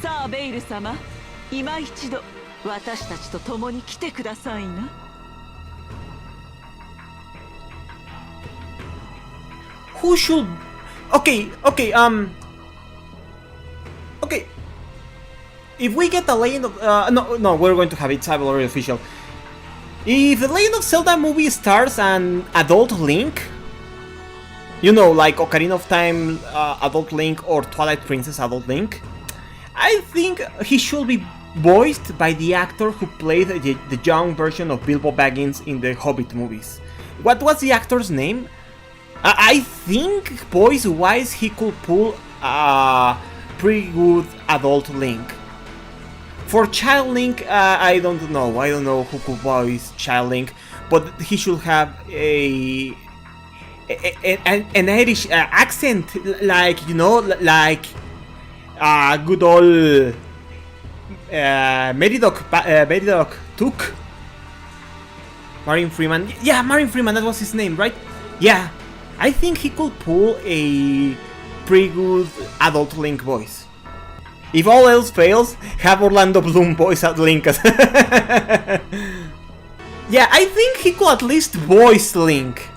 さあベイル様、今一度私たちと共に来てくださいな。Who should... Okay. If we get the Legend of... no, we're going to have it. It's already official. If the Legend of Zelda movie stars an adult Link, you know, like Ocarina of Time adult Link or Twilight Princess adult Link, I think he should be voiced by the actor who played the young version of Bilbo Baggins in the Hobbit movies. What was the actor's name? I think voice-wise he could pull a pretty good adult Link. For Child Link, I don't know who could voice Child Link, but he should have an Irish accent, like, you know, like good old Meridoc Took. Martin Freeman. Yeah, Martin Freeman, that was his name, right? Yeah, I think he could pull a pretty good adult Link voice. If all else fails, have Orlando Bloom voice at Link. Yeah, I think he could at least voice Link.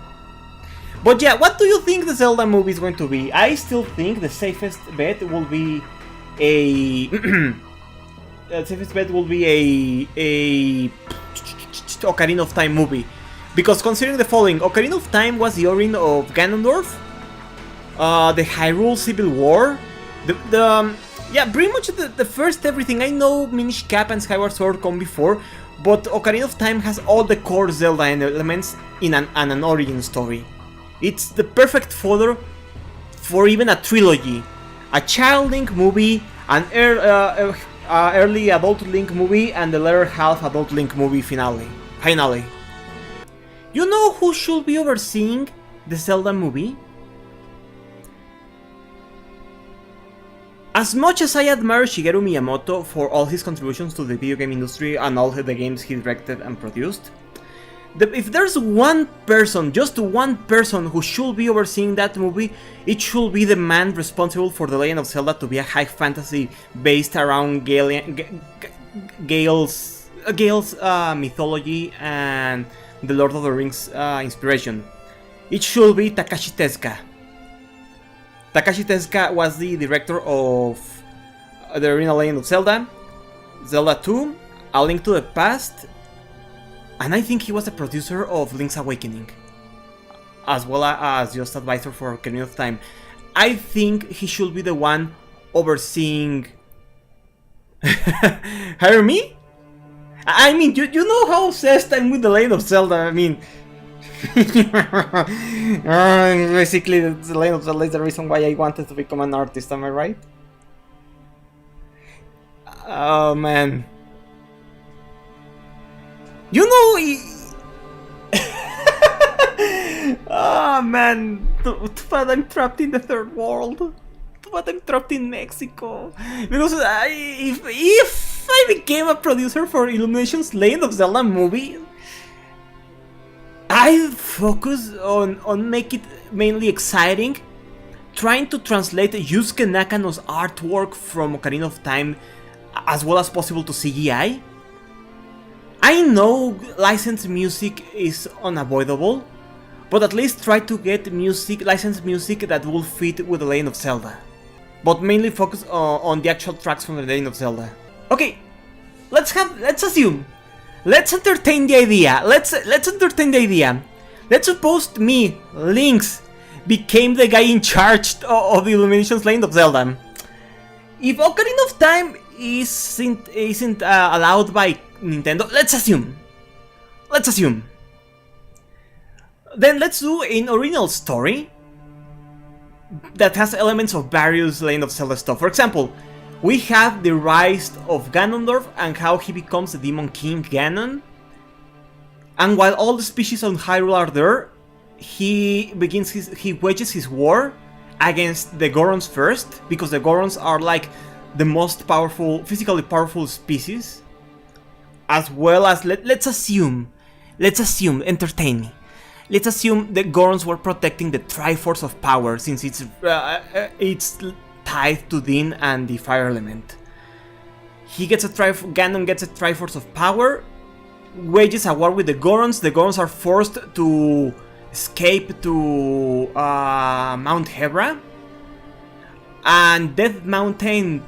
But yeah, what do you think the Zelda movie is going to be? I still think the safest bet will be a... Ocarina of Time movie. Because considering the following, Ocarina of Time was the origin of Ganondorf, the Hyrule Civil War, yeah, pretty much the first everything. I know Minish Cap and Skyward Sword come before, but Ocarina of Time has all the core Zelda elements in an origin story. It's the perfect fodder for even a trilogy. A Child Link movie, an early adult Link movie, and the later half adult Link movie finale. You know who should be overseeing the Zelda movie? As much as I admire Shigeru Miyamoto for all his contributions to the video game industry and all the games he directed and produced, if there's one person, just one person who should be overseeing that movie, it should be the man responsible for The Legend of Zelda to be a high fantasy based around Gale's mythology and the Lord of the Rings inspiration. It should be Takashi Tezuka. Takashi Tezuka was the director of the original Legend of Zelda, Zelda 2, A Link to the Past, and I think he was the producer of Link's Awakening, as well as just advisor for Ocarina of Time. I think he should be the one overseeing... Hire me? I mean, you know how obsessed I'm with the Legend of Zelda, I mean... Basically, the Legend of Zelda is the reason why I wanted to become an artist, am I right? Oh man. You know... Oh man, too bad I'm trapped in the third world. Too bad I'm trapped in Mexico. Because if I became a producer for Illumination's Legend of Zelda movie, I focus on make it mainly exciting, trying to translate Yusuke Nakano's artwork from Ocarina of Time as well as possible to CGI. I know licensed music is unavoidable, but at least try to get licensed music that will fit with The Legend of Zelda. But mainly focus on the actual tracks from The Legend of Zelda. Okay, let's assume. Let's entertain the idea. Let's entertain the idea. Let's suppose me, Lynx, became the guy in charge of the Illumination's Legend of Zelda. If Ocarina of Time isn't allowed by Nintendo, let's assume. Then let's do an original story that has elements of various Legend of Zelda stuff. For example, we have the rise of Ganondorf and how he becomes the Demon King Ganon. And while all the species on Hyrule are there, he wages his war against the Gorons first, because the Gorons are like the most powerful, physically powerful species. As well as, let's assume, entertain me. Let's assume the Gorons were protecting the Triforce of Power, since it's tied to Din and the Fire Element. Ganon gets a Triforce of Power, wages a war with the Gorons. The Gorons are forced to escape to Mount Hebra, and Death Mountain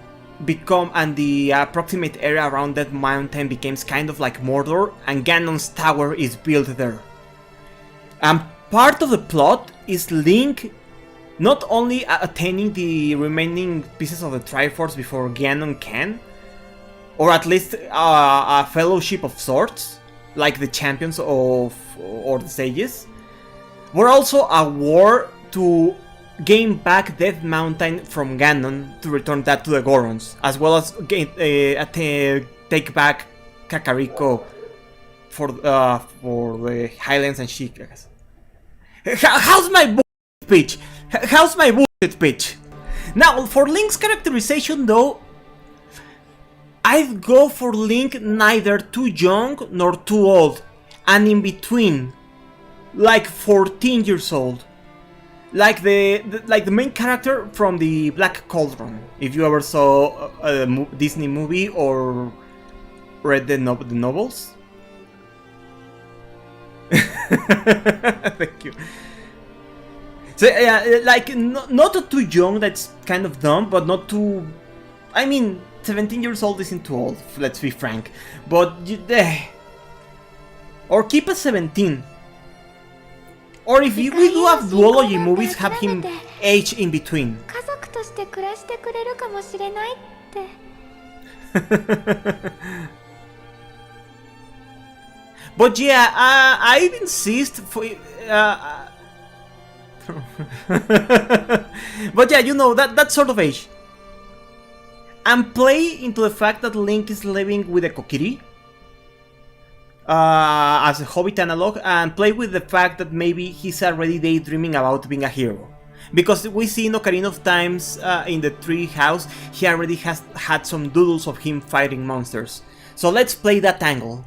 and the approximate area around Death Mountain becomes kind of like Mordor, and Ganon's tower is built there. And part of the plot is Link not only attaining the remaining pieces of the Triforce before Ganon can, or at least a fellowship of sorts, like the champions or the sages, but also a war to gain back Death Mountain from Ganon to return that to the Gorons, as well as take back Kakariko for the Highlands and Sheikahs. How's my bullshit pitch? How's my bullshit pitch? Now, for Link's characterization though, I'd go for Link neither too young nor too old, and in between, like 14 years old. Like the main character from the Black Cauldron, if you ever saw a Disney movie or read the novels. Thank you. So yeah, like not too young, that's kind of dumb, but not too... I mean, 17 years old isn't too old, let's be frank. But... or keep a 17. Or if we do have duology movies, have him age in between. But yeah, I'd insist for... but yeah, you know, that sort of age. And play into the fact that Link is living with a Kokiri as a Hobbit analog, and play with the fact that maybe he's already daydreaming about being a hero. Because we see in Ocarina of Times, in the tree house, he already has had some doodles of him fighting monsters. So let's play that angle.